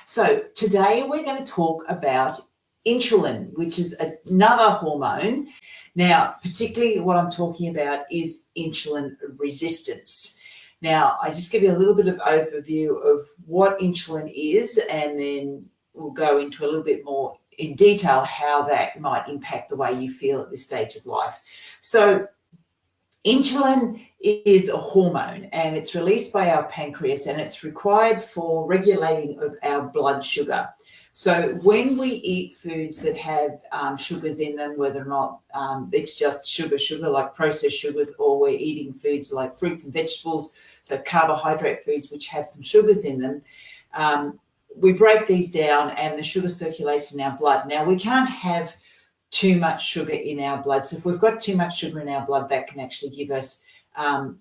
So today we're going to talk about insulin, which is another hormone. Now, particularly what I'm talking about is insulin resistance. Now, I just give you a little bit of overview of what insulin is, and then we'll go into a little bit more in detail how that might impact the way you feel at this stage of life. So insulin is a hormone and it's released by our pancreas, and it's required for regulating of our blood sugar. So when we eat foods that have sugars in them, whether or not it's just sugar like processed sugars, or we're eating foods like fruits and vegetables, so carbohydrate foods which have some sugars in them, we break these down and the sugar circulates in our blood. Now, we can't have too much sugar in our blood. So if we've got too much sugar in our blood, that can actually give us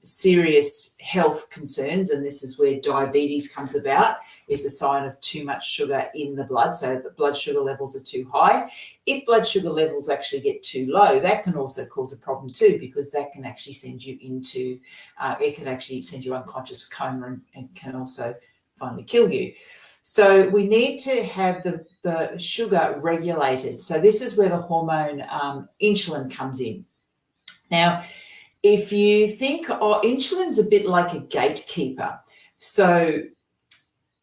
serious health concerns. And this is where diabetes comes about, is a sign of too much sugar in the blood. So the blood sugar levels are too high. If blood sugar levels actually get too low, that can also cause a problem too, because that can actually send you into, it can actually send you unconscious coma and can also finally kill you. So we need to have the sugar regulated. So this is where the hormone insulin comes in. Now, if you think, insulin's a bit like a gatekeeper. So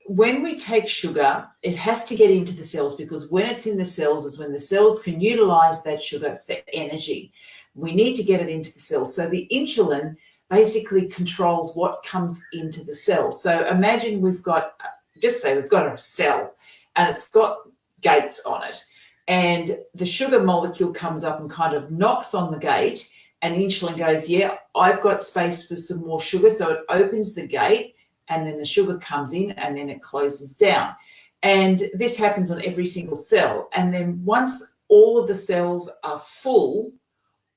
when we take sugar, it has to get into the cells, because when it's in the cells is when the cells can utilize that sugar for energy. We need to get it into the cells. So the insulin basically controls what comes into the cells. So imagine we've got a cell and it's got gates on it, and the sugar molecule comes up and kind of knocks on the gate, and insulin goes, yeah, I've got space for some more sugar. So it opens the gate, and then the sugar comes in, and then it closes down. And this happens on every single cell. And then once all of the cells are full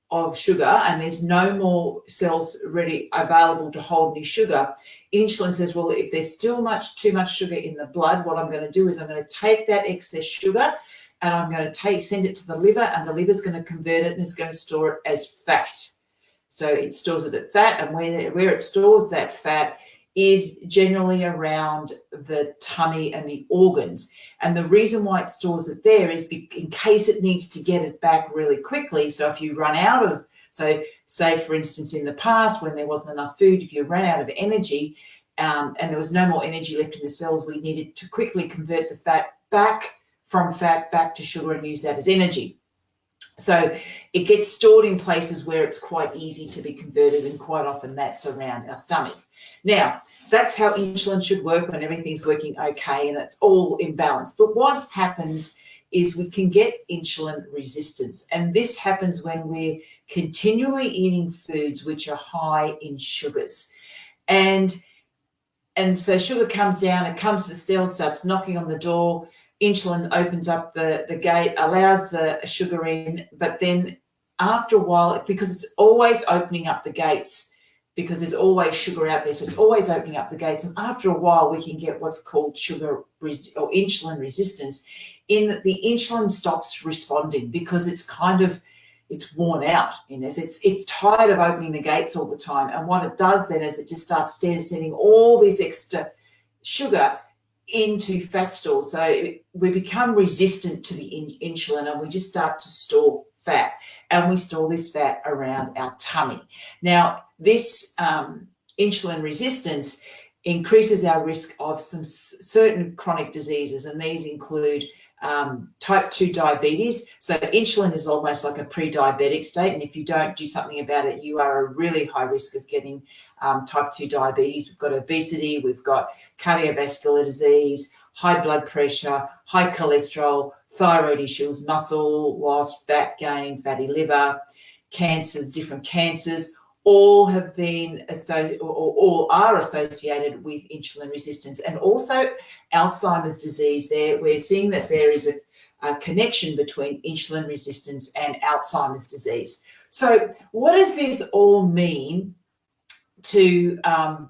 of sugar and there's no more cells ready available to hold any sugar, insulin says, well, if there's still too much sugar in the blood, what I'm going to do is I'm going to take that excess sugar and I'm going to send it to the liver, and the liver's going to convert it and it's going to store it as fat. So it stores it as fat, and where it stores that fat is generally around the tummy and the organs. And the reason why it stores it there is in case it needs to get it back really quickly. So if you run out of, so say for instance in the past when there wasn't enough food, if you ran out of energy and there was no more energy left in the cells, we needed to quickly convert the fat back to sugar and use that as energy. So it gets stored in places where it's quite easy to be converted, and quite often that's around our stomach. Now, that's how insulin should work when everything's working okay and it's all in balance. But what happens is we can get insulin resistance, and this happens when we're continually eating foods which are high in sugars. And so sugar comes down, it comes to the cell, starts knocking on the door. Insulin opens up the gate, allows the sugar in, but then after a while, because it's always opening up the gates, because there's always sugar out there, so it's always opening up the gates, and after a while we can get what's called insulin resistance, in that the insulin stops responding because it's worn out. It's tired of opening the gates all the time, and what it does then is it just starts sending all this extra sugar into fat stores. So we become resistant to the insulin, and we just start to store fat, and we store this fat around our tummy. Now, this insulin resistance increases our risk of some certain chronic diseases, and these include type 2 diabetes. So insulin is almost like a pre-diabetic state, and if you don't do something about it, you are a really high risk of getting type 2 diabetes. We've got obesity, we've got cardiovascular disease, high blood pressure, high cholesterol, thyroid issues, muscle loss, fat gain, fatty liver, cancers, different cancers, all have been or are associated with insulin resistance. And also Alzheimer's disease, we're seeing that there is a connection between insulin resistance and Alzheimer's disease. So what does this all mean to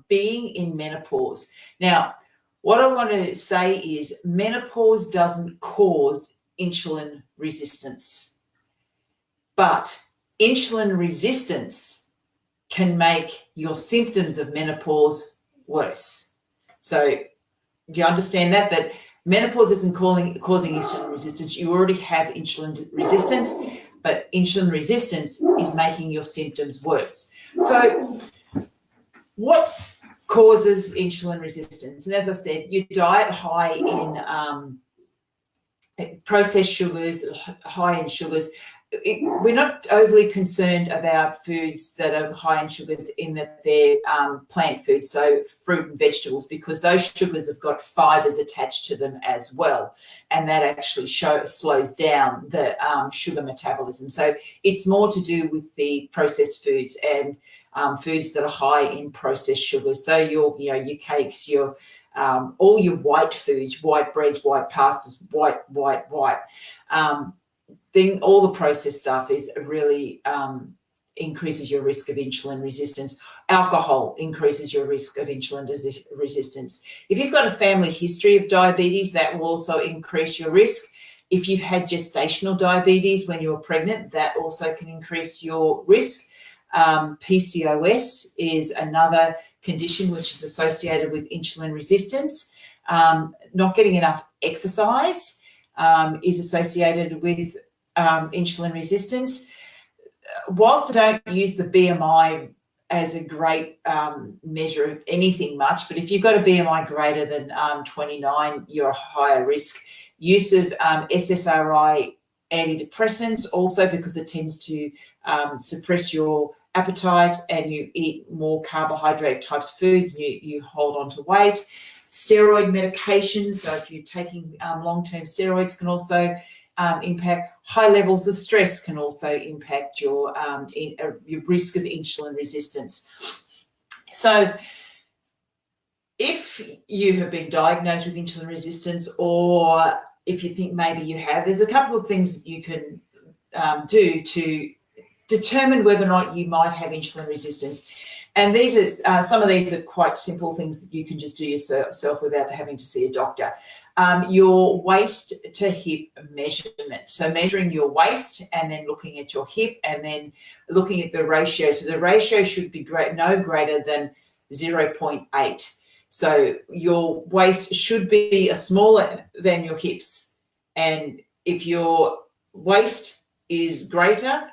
being in menopause? Now, what I want to say is menopause doesn't cause insulin resistance, but insulin resistance can make your symptoms of menopause worse. So do you understand that Menopause isn't causing insulin resistance. You already have insulin resistance, but insulin resistance is making your symptoms worse. So what causes insulin resistance? And as I said, your diet high in processed sugars, high in sugars. We're not overly concerned about foods that are high in sugars in that they're plant foods, so fruit and vegetables, because those sugars have got fibers attached to them as well, and that actually slows down the sugar metabolism. So it's more to do with the processed foods and foods that are high in processed sugars. So your cakes, your all your white foods, white breads, white pastas, white. Then all the processed stuff is really increases your risk of insulin resistance. Alcohol increases your risk of insulin resistance. If you've got a family history of diabetes, that will also increase your risk. If you've had gestational diabetes when you were pregnant, that also can increase your risk. PCOS is another condition which is associated with insulin resistance. Not getting enough exercise is associated with insulin resistance. Whilst I don't use the BMI as a great measure of anything much, but if you've got a BMI greater than 29, you're a higher risk. Use of SSRI antidepressants also, because it tends to suppress your appetite and you eat more carbohydrate types of foods and you hold on to weight. Steroid medications, so if you're taking long-term steroids, can also impact. High levels of stress can also impact your risk of insulin resistance. So if you have been diagnosed with insulin resistance, or if you think maybe you have, there's a couple of things you can do to determine whether or not you might have insulin resistance. And these are some of these are quite simple things that you can just do yourself without having to see a doctor. Your waist to hip measurement. So measuring your waist and then looking at your hip and then looking at the ratio. So the ratio should be no greater than 0.8. So your waist should be smaller than your hips. And if your waist is greater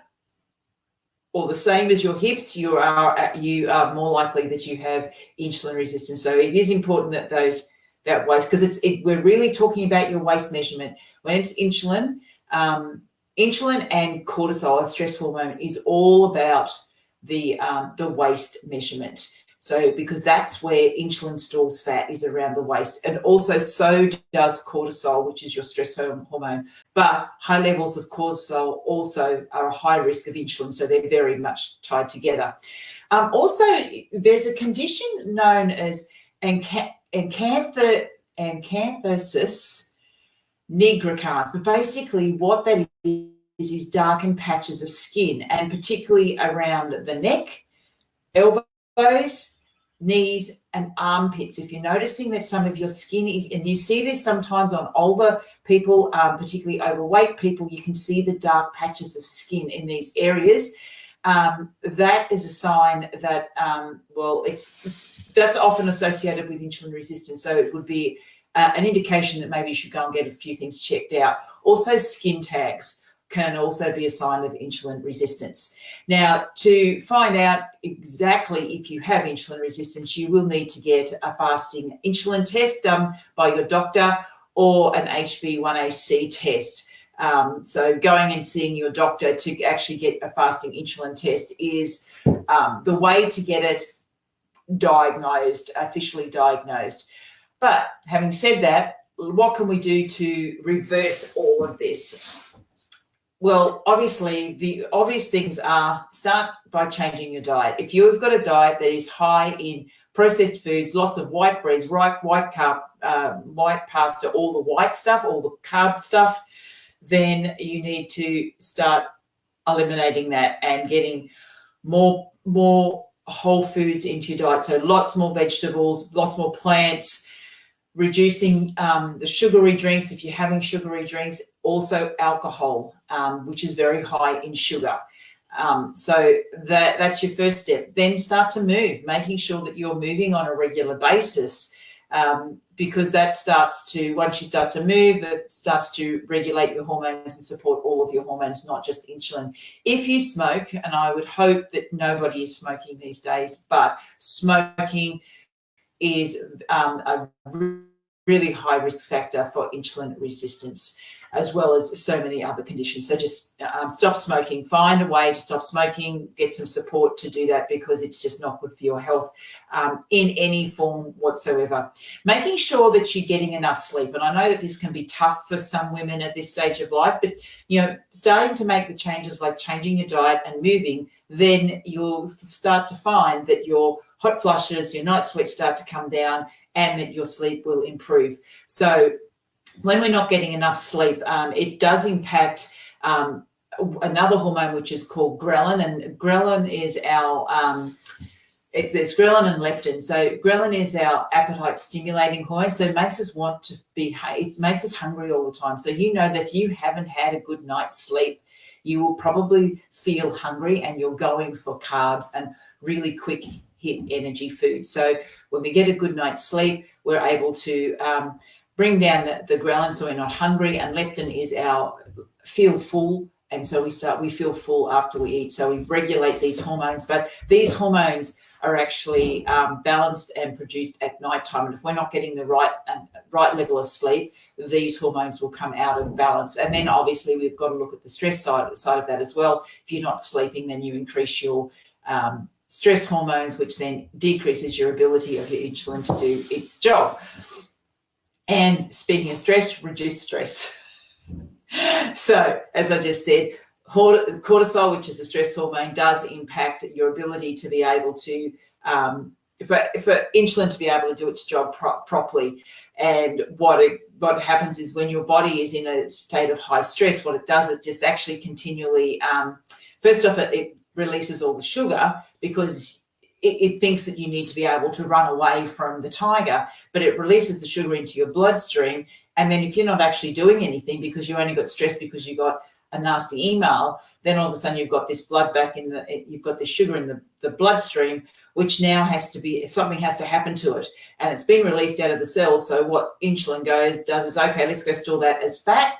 or the same as your hips, you are more likely that you have insulin resistance. So it is important that that waist, because we're really talking about your waist measurement. When it's insulin and cortisol, a stress hormone, is all about the waist measurement. So because that's where insulin stores fat, is around the waist, and also so does cortisol, which is your stress hormone. But high levels of cortisol also are a high risk of insulin, so they're very much tied together. Also, there's a condition known as acanthosis nigricans, but basically what that is darkened patches of skin, and particularly around the neck, elbows, knees, and armpits. If you're noticing that some of your skin is, and you see this sometimes on older people, particularly overweight people, you can see the dark patches of skin in these areas. That is a sign that, that's often associated with insulin resistance. So it would be an indication that maybe you should go and get a few things checked out. Also, skin tags can also be a sign of insulin resistance. Now, to find out exactly if you have insulin resistance, you will need to get a fasting insulin test done by your doctor, or an HbA1c test. So going and seeing your doctor to actually get a fasting insulin test is the way to get it diagnosed, officially diagnosed. But having said that, what can we do to reverse all of this? Well, obviously, the obvious things are start by changing your diet. If you've got a diet that is high in processed foods, lots of white breads, white pasta, all the white stuff, all the carb stuff, then you need to start eliminating that and getting more whole foods into your diet. So lots more vegetables, lots more plants, reducing the sugary drinks if you're having sugary drinks, also alcohol, which is very high in sugar. So that's your first step. Then start to move, making sure that you're moving on a regular basis. because that starts to, once you start to move, it starts to regulate your hormones and support all of your hormones, not just insulin. If you smoke, and I would hope that nobody is smoking these days, but smoking is a really high risk factor for insulin resistance, as well as so many other conditions. So just stop smoking. Find a way to stop smoking, get some support to do that, because it's just not good for your health in any form whatsoever. Making sure that you're getting enough sleep. And I know that this can be tough for some women at this stage of life, but, you know, starting to make the changes like changing your diet and moving, then you'll start to find that your hot flushes, your night sweats start to come down, and that your sleep will improve. So when we're not getting enough sleep, it does impact another hormone, which is called ghrelin. And ghrelin is our, there's ghrelin and leptin. So ghrelin is our appetite stimulating hormone. So it makes us want to it makes us hungry all the time. So you know that if you haven't had a good night's sleep, you will probably feel hungry and you're going for carbs and really quick hit energy food. So when we get a good night's sleep, we're able to bring down the ghrelin, so we're not hungry, and leptin is our feel full, and so we feel full after we eat. So we regulate these hormones, but these hormones are actually balanced and produced at nighttime. And if we're not getting the right level of sleep, these hormones will come out of balance. And then obviously we've got to look at the stress side of that as well. If you're not sleeping, then you increase your stress hormones, which then decreases your ability of your insulin to do its job. And speaking of stress, reduce stress. So as I just said, cortisol, which is a stress hormone, does impact your ability to be able to, for insulin to be able to do its job properly. And what happens is when your body is in a state of high stress, what it does, it just actually continually, first off, it releases all the sugar, because it thinks that you need to be able to run away from the tiger, but it releases the sugar into your bloodstream. And then if you're not actually doing anything because you only got stressed because you got a nasty email, then all of a sudden you've got this blood back you've got this sugar in the bloodstream, which now something has to happen to it. And it's been released out of the cells. So what insulin does is, okay, let's go store that as fat,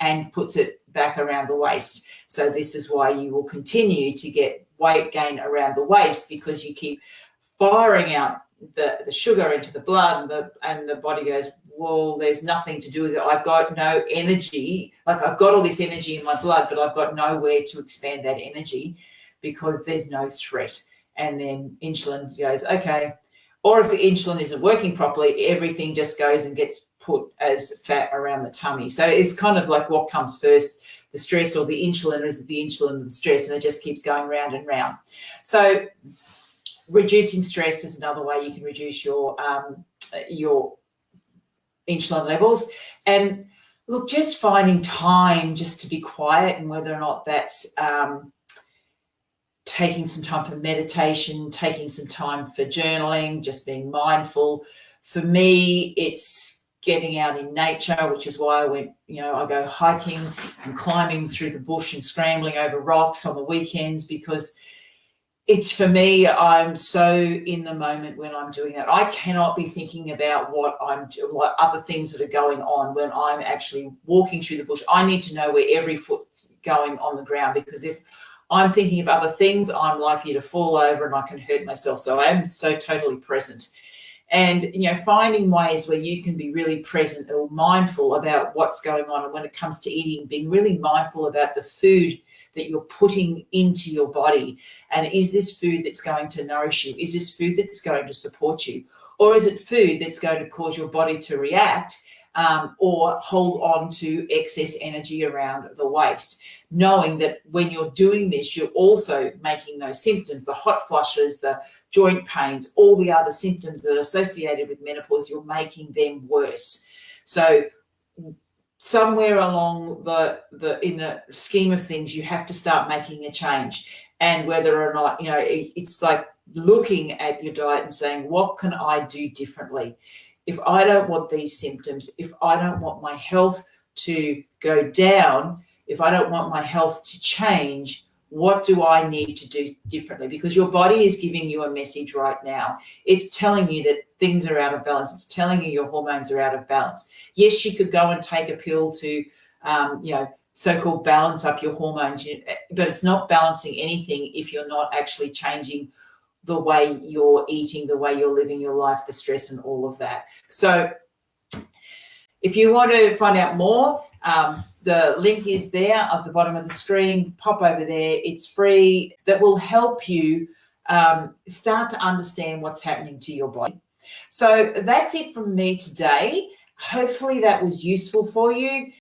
and puts it back around the waist. So this is why you will continue to get weight gain around the waist, because you keep firing out the sugar into the blood, and the body goes, well, there's nothing to do with it. I've got no energy. Like, I've got all this energy in my blood, but I've got nowhere to expand that energy because there's no threat. And then insulin goes, okay. Or if the insulin isn't working properly, everything just goes and gets put as fat around the tummy. So it's kind of like, what comes first, the stress or the insulin, or is it the insulin and the stress? And it just keeps going round and round. So reducing stress is another way you can reduce your insulin levels. And look, just finding time just to be quiet, and whether or not that's taking some time for meditation, taking some time for journaling, just being mindful. For me, it's getting out in nature, which is why I go hiking and climbing through the bush and scrambling over rocks on the weekends, because it's, for me, I'm so in the moment when I'm doing that. I cannot be thinking about what I'm doing, like other things that are going on when I'm actually walking through the bush. I need to know where every foot's going on the ground, because if I'm thinking of other things, I'm likely to fall over and I can hurt myself. So I am so totally present. And, finding ways where you can be really present or mindful about what's going on. And when it comes to eating, being really mindful about the food that you're putting into your body. And is this food that's going to nourish you? Is this food that's going to support you? Or is it food that's going to cause your body to react or hold on to excess energy around the waist? Knowing that when you're doing this, you're also making those symptoms, the hot flushes, the joint pains, all the other symptoms that are associated with menopause, you're making them worse. So somewhere along in the scheme of things, you have to start making a change. And whether or not, it's like looking at your diet and saying, what can I do differently? If I don't want these symptoms, if I don't want my health to go down, if I don't want my health to change, what do I need to do differently? Because your body is giving you a message right now. It's telling you that things are out of balance. It's telling you your hormones are out of balance. Yes, you could go and take a pill to, so-called balance up your hormones, but it's not balancing anything if you're not actually changing the way you're eating, the way you're living your life, the stress and all of that. So if you want to find out more, the link is there at the bottom of the screen. Pop over there. It's free. That will help you start to understand what's happening to your body. So that's it from me today. Hopefully that was useful for you.